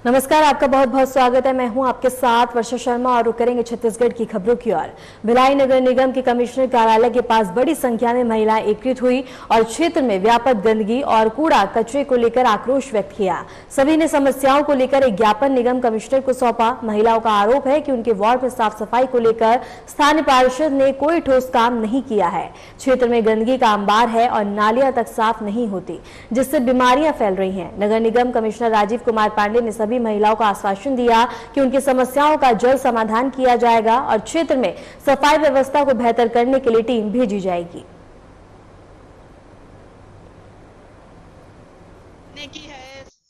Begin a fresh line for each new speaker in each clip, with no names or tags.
नमस्कार, आपका बहुत बहुत स्वागत है। मैं हूं आपके साथ वर्षा शर्मा और रुक करेंगे छत्तीसगढ़ की खबरों की ओर। भिलाई नगर निगम के कमिश्नर कार्यालय के पास बड़ी संख्या में महिलाएं एकत्रित हुई और क्षेत्र में व्यापक गंदगी और कूड़ा कचरे को लेकर आक्रोश व्यक्त किया। सभी ने समस्याओं को लेकर एक ज्ञापन निगम कमिश्नर को सौंपा। महिलाओं का आरोप है कि उनके वार्ड में साफ सफाई को लेकर स्थानीय पार्षद ने कोई ठोस काम नहीं किया है। क्षेत्र में गंदगी का अंबार है और नालियां तक साफ नहीं होती, जिससे बीमारियां फैल रही हैं। नगर निगम कमिश्नर राजीव कुमार पांडे ने सभी महिलाओं को आश्वासन दिया कि उनकी समस्याओं का जल्द समाधान किया जाएगा और क्षेत्र में सफाई व्यवस्था को बेहतर करने के लिए टीम भेजी जाएगी।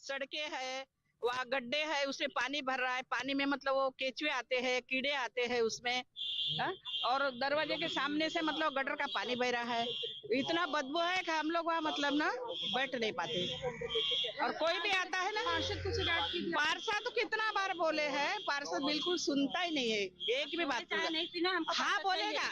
सड़कें है, वहाँ गड्ढे है, उसमें पानी भर रहा है। पानी में मतलब वो केचुए आते हैं, कीड़े आते हैं उसमें और दरवाजे के सामने से मतलब गटर का पानी बह रहा है। इतना बदबू है कि हम लोग वहाँ मतलब ना बैठ नहीं पाते। और कोई भी आता है ना, पार्षद तो कितना बार बोले हैं, पार्षद बिल्कुल सुनता ही नहीं है, एक भी बात नहीं। हाँ बोलेगा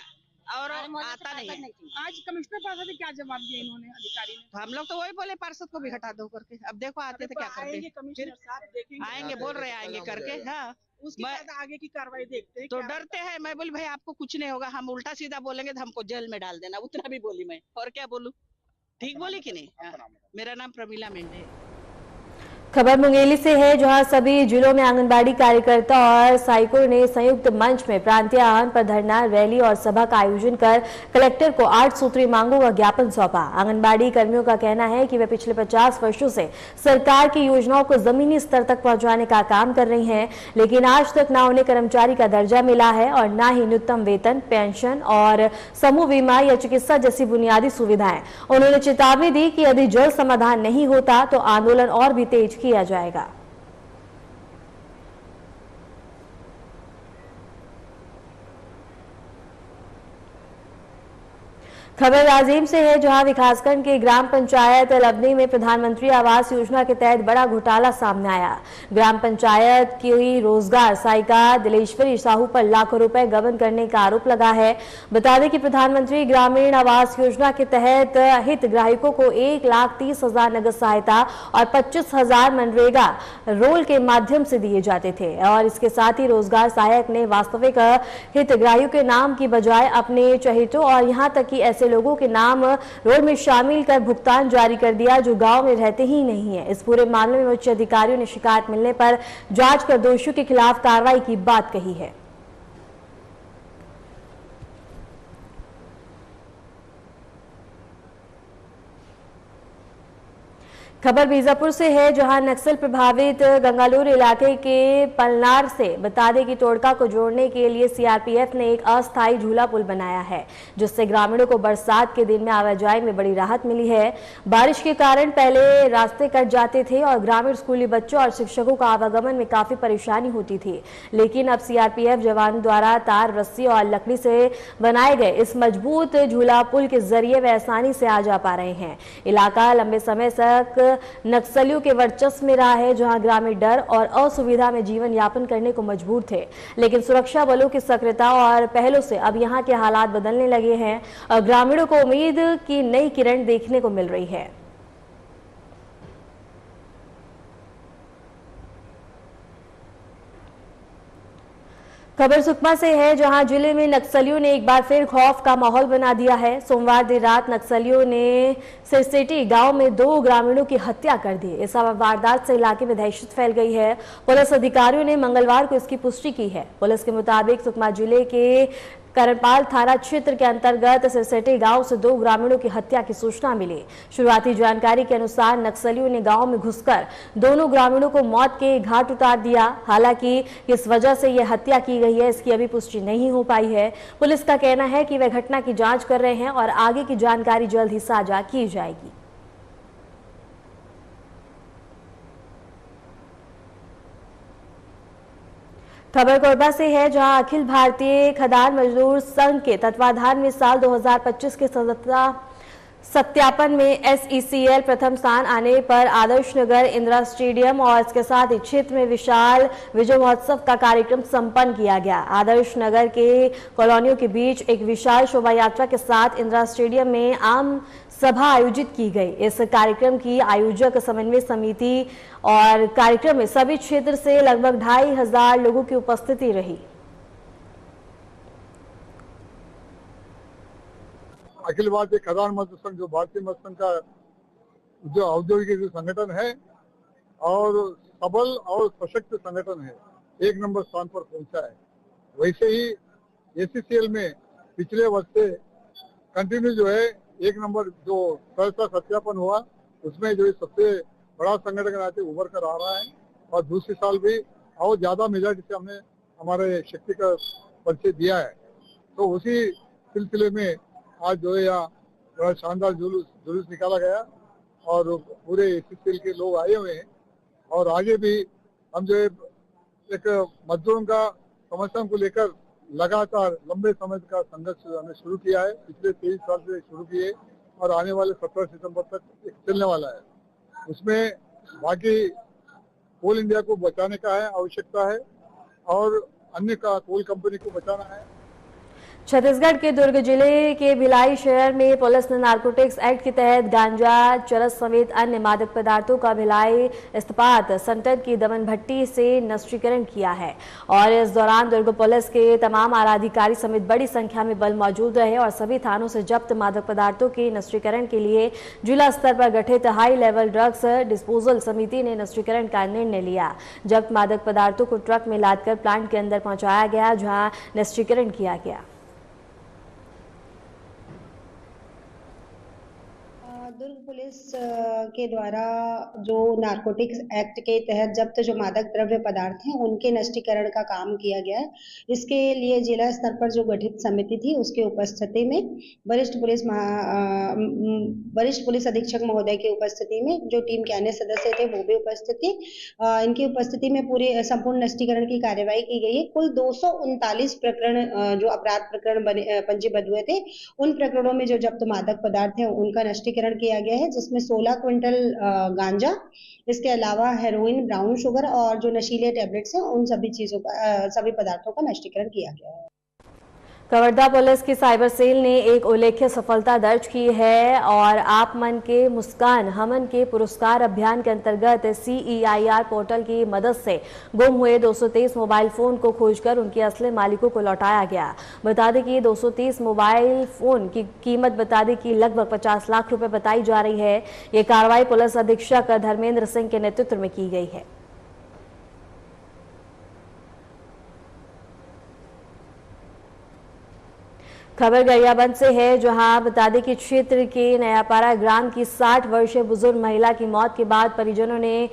और आता नहीं है।
आज कमिश्नर पार्षद ने क्या जवाब दिया इन्होंने, अधिकारी ने?
हम लोग तो वही बोले पार्षद को भी हटा दो करके। अब देखो आते तो क्या करते,
कमिश्नर साहब देखेंगे,
आएंगे बोल रहे आएंगे करके। हाँ
उसके बाद आगे की कार्रवाई देखते हैं।
तो डरते हैं। मैं बोली भाई आपको कुछ नहीं होगा, हम उल्टा सीधा बोलेंगे तो हमको जेल में डाल देना, उतना भी बोली मैं। और क्या बोलूं, ठीक बोली कि नहीं? मेरा नाम प्रमिला मेंढे।
खबर मुंगेली से है, जहां सभी जिलों में आंगनबाड़ी कार्यकर्ता और सहायकों ने संयुक्त मंच में प्रांतीय आह्वान पर धरना, रैली और सभा का आयोजन कर कलेक्टर को 8 सूत्रीय मांगों का ज्ञापन सौंपा। आंगनबाड़ी कर्मियों का कहना है कि वे पिछले 50 वर्षों से सरकार की योजनाओं को जमीनी स्तर तक पहुंचाने का काम कर रही हैं, लेकिन आज तक न उन्हें कर्मचारी का दर्जा मिला है और न ही न्यूनतम वेतन, पेंशन और समूह बीमा या चिकित्सा जैसी बुनियादी सुविधाएं। उन्होंने चेतावनी दी कि यदि जल्द समाधान नहीं होता तो आंदोलन और भी तेज किया जाएगा। खबर राजीव से है, जहां विकासखंड के ग्राम पंचायत लबनी में प्रधानमंत्री आवास योजना के तहत बड़ा घोटाला सामने आया। ग्राम पंचायत की रोजगार सहायिका दिलेश्वरी साहू पर लाखों रुपए गबन करने का आरोप लगा है। बता दें कि प्रधानमंत्री ग्रामीण आवास योजना के तहत हितग्राहियों को 1,30,000 नगद सहायता और 25,000 मनरेगा रोल के माध्यम से दिए जाते थे और इसके साथ ही रोजगार सहायक ने वास्तविक हितग्राहियों के नाम की बजाय अपने चहेतों और यहां तक कि ऐसे लोगों के नाम रोल में शामिल कर भुगतान जारी कर दिया जो गांव में रहते ही नहीं है। इस पूरे मामले में उच्च अधिकारियों ने शिकायत मिलने पर जांच कर दोषियों के खिलाफ कार्रवाई की बात कही है। खबर बीजापुर से है, जहां नक्सल प्रभावित गंगालूर इलाके के पलनार से बता दें कि तोड़का को जोड़ने के लिए सीआरपीएफ ने एक अस्थायी झूला पुल बनाया है, जिससे ग्रामीणों को बरसात के दिन में आवाजाही में बड़ी राहत मिली है। बारिश के कारण पहले रास्ते कट जाते थे और ग्रामीण स्कूली बच्चों और शिक्षकों का आवागमन में काफी परेशानी होती थी, लेकिन अब सीआरपीएफ जवानों द्वारा तार, रस्सी और लकड़ी से बनाए गए इस मजबूत झूला पुल के जरिए वे आसानी से आ जा पा रहे हैं। इलाका लंबे समय तक नक्सलियों के वर्चस्व में रहा है, जहां ग्रामीण डर और असुविधा में जीवन यापन करने को मजबूर थे, लेकिन सुरक्षा बलों की सक्रियता और पहलों से अब यहां के हालात बदलने लगे हैं और ग्रामीणों को उम्मीद की नई किरण देखने को मिल रही है। खबर सुकमा से है, जहां जिले में नक्सलियों ने एक बार फिर खौफ का माहौल बना दिया है। सोमवार देर रात नक्सलियों ने सिरसेटी गांव में 2 ग्रामीणों की हत्या कर दी। इस वारदात से इलाके में दहशत फैल गई है। पुलिस अधिकारियों ने मंगलवार को इसकी पुष्टि की है। पुलिस के मुताबिक सुकमा जिले के करनपाल थाना क्षेत्र के अंतर्गत सिरसेटी गांव से 2 ग्रामीणों की हत्या की सूचना मिली। शुरुआती जानकारी के अनुसार नक्सलियों ने गांव में घुसकर दोनों ग्रामीणों को मौत के घाट उतार दिया। हालांकि किस वजह से यह हत्या की गई है, इसकी अभी पुष्टि नहीं हो पाई है। पुलिस का कहना है कि वे घटना की जांच कर रहे हैं और आगे की जानकारी जल्द ही साझा की जाएगी। खबर कोरबा से है, जहां अखिल भारतीय खदान मजदूर संघ के तत्वाधान में साल 2025 के सत्यापन में SECL प्रथम स्थान आने पर आदर्श नगर, इंदिरा स्टेडियम और इसके साथ ही क्षेत्र में विशाल विजय महोत्सव का कार्यक्रम संपन्न किया गया। आदर्श नगर के कॉलोनियों के बीच एक विशाल शोभा यात्रा के साथ इंदिरा स्टेडियम में आम सभा आयोजित की गई। इस कार्यक्रम की आयोजक समन्वय समिति और कार्यक्रम में सभी क्षेत्र से लगभग 2500 लोगों की उपस्थिति रही।
अखिल भारतीय खदान मजदूर संघ जो भारतीय मजदूर संघ का जो औद्योगिक जो संगठन है और सबल और सशक्त संगठन है, 1 नंबर स्थान पर पहुंचा है। वैसे ही SECL में पिछले वर्ष से कंटिन्यू जो है 1 नंबर जो सहसा सत्यापन हुआ उसमें जो सबसे बड़ा संगठन आज उभर कर आ रहा है और दूसरे साल भी और ज्यादा मेजॉरिटी से हमने हमारे शक्ति का परिचय दिया है। तो उसी सिलसिले में आज जो है यहाँ बड़ा शानदार जुलूस निकाला गया और पूरे SECL के लोग आए हुए हैं और आगे भी हम जो है एक मजदूरों का समस्याओं को लेकर लगातार लंबे समय का संघर्ष हमने शुरू किया है। पिछले 23 साल से शुरू किए और आने वाले 17 सितंबर तक चलने वाला है। उसमें बाकी कोल इंडिया को बचाने का है, आवश्यकता है और अन्य का कोल कंपनी को बचाना है।
छत्तीसगढ़ के दुर्ग जिले के भिलाई शहर में पुलिस ने नारकोटिक्स एक्ट के तहत गांजा, चरस समेत अन्य मादक पदार्थों का भिलाई इस्पात संयंत्र की दमन भट्टी से नष्टीकरण किया है और इस दौरान दुर्ग पुलिस के तमाम आला अधिकारी समेत बड़ी संख्या में बल मौजूद रहे और सभी थानों से जब्त मादक पदार्थों के नष्टीकरण के लिए जिला स्तर पर गठित हाई लेवल ड्रग्स डिस्पोजल समिति ने नष्टीकरण का निर्णय लिया। जब्त मादक पदार्थों को ट्रक में लादकर प्लांट के अंदर पहुंचाया गया, जहां नष्टीकरण किया गया।
दुर्ग पुलिस के द्वारा जो नारकोटिक्स एक्ट के तहत जब्त जो मादक द्रव्य पदार्थ हैं उनके नष्टीकरण का काम किया गया है। इसके लिए जिला स्तर पर जो गठित समिति थी उसके उपस्थिति में वरिष्ठ पुलिस अधीक्षक महोदय की उपस्थिति में जो टीम के अन्य सदस्य थे वो भी उपस्थित थे। इनकी उपस्थिति में पूरे संपूर्ण नष्टीकरण की कार्यवाही की गई है। कुल 239 प्रकरण जो अपराध प्रकरण पंजीबद्ध हुए थे उन प्रकरणों में जो जब्त मादक पदार्थ है उनका नष्टीकरण किया गया है, जिसमें 16 क्विंटल गांजा, इसके अलावा हेरोइन, ब्राउन शुगर और जो नशीले टैबलेट्स हैं उन सभी पदार्थों का नष्टीकरण किया गया है।
कवर्धा पुलिस की साइबर सेल ने एक उल्लेखनीय सफलता दर्ज की है और आप मन के मुस्कान हमन के पुरस्कार अभियान के अंतर्गत CEIR पोर्टल की मदद से गुम हुए 230 मोबाइल फोन को खोजकर उनके असली मालिकों को लौटाया गया। बता दें कि 230 मोबाइल फोन की कीमत बता दें कि लगभग 50 लाख रुपए बताई जा रही है। ये कार्रवाई पुलिस अधीक्षक धर्मेंद्र सिंह के नेतृत्व में की गई है। खबर गरियाबंद से है, जहां बता दें कि क्षेत्र के नयापारा ग्राम की 60 वर्षीय बुजुर्ग महिला की मौत के बाद परिजनों ने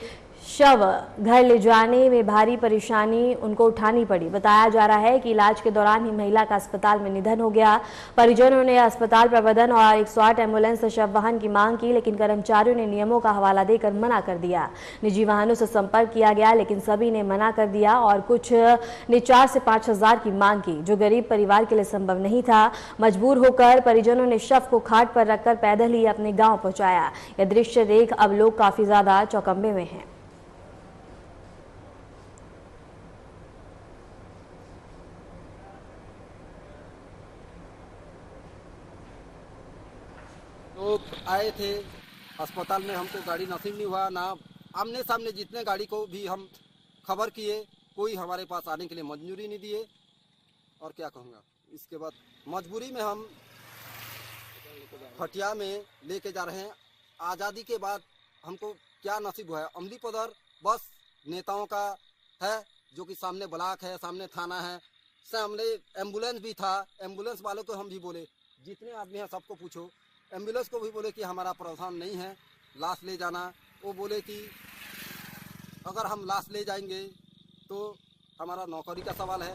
शव घर ले जाने में भारी परेशानी उनको उठानी पड़ी। बताया जा रहा है कि इलाज के दौरान ही महिला का अस्पताल में निधन हो गया। परिजनों ने अस्पताल प्रबंधन और 108 एम्बुलेंस से शव वाहन की मांग की, लेकिन कर्मचारियों ने नियमों का हवाला देकर मना कर दिया। निजी वाहनों से संपर्क किया गया, लेकिन सभी ने मना कर दिया और कुछ ने 4 से 5 हजार की मांग की, जो गरीब परिवार के लिए संभव नहीं था। मजबूर होकर परिजनों ने शव को खाट पर रखकर पैदल ही अपने गाँव पहुंचाया। यह दृश्य देख अब लोग काफी ज्यादा चौकंबे में हैं।
लोग आए थे अस्पताल में, हमको गाड़ी नसीब नहीं हुआ। ना आमने सामने जितने गाड़ी को भी हम खबर किए, कोई हमारे पास आने के लिए मंजूरी नहीं दिए। और क्या कहूँगा, इसके बाद मजबूरी में हम खटिया में लेके जा रहे हैं। आज़ादी के बाद हमको क्या नसीब हुआ है, अमली पदर बस नेताओं का है, जो कि सामने ब्लॉक है, सामने थाना है, सामने एम्बुलेंस भी था। एम्बुलेंस वालों को हम भी बोले, जितने आदमी हैं सबको पूछो, एम्बुलेंस को भी बोले कि हमारा प्रावधान नहीं है लाश ले जाना। वो बोले कि अगर हम लाश ले जाएंगे तो हमारा नौकरी का सवाल है।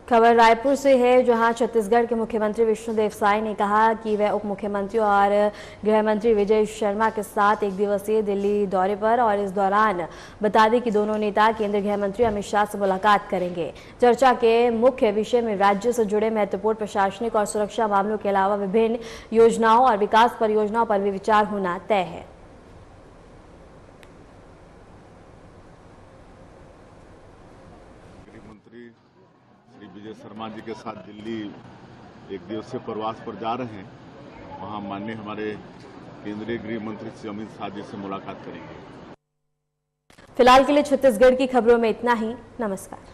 खबर रायपुर से है, जहां छत्तीसगढ़ के मुख्यमंत्री विष्णुदेव साय ने कहा कि वह उप मुख्यमंत्री और गृह मंत्री विजय शर्मा के साथ एक दिवसीय दिल्ली दौरे पर, और इस दौरान बता दें कि दोनों नेता केंद्रीय गृह मंत्री अमित शाह से मुलाकात करेंगे। चर्चा के मुख्य विषय में राज्य से जुड़े महत्वपूर्ण प्रशासनिक और सुरक्षा मामलों के अलावा विभिन्न योजनाओं और विकास परियोजनाओं पर भी विचार होना तय है।
श्री विजय शर्मा जी के साथ दिल्ली एक दिवसीय प्रवास पर जा रहे हैं। वहां माननीय हमारे केंद्रीय गृह मंत्री श्री अमित शाह जी से मुलाकात करेंगे।
फिलहाल के लिए छत्तीसगढ़ की खबरों में इतना ही। नमस्कार।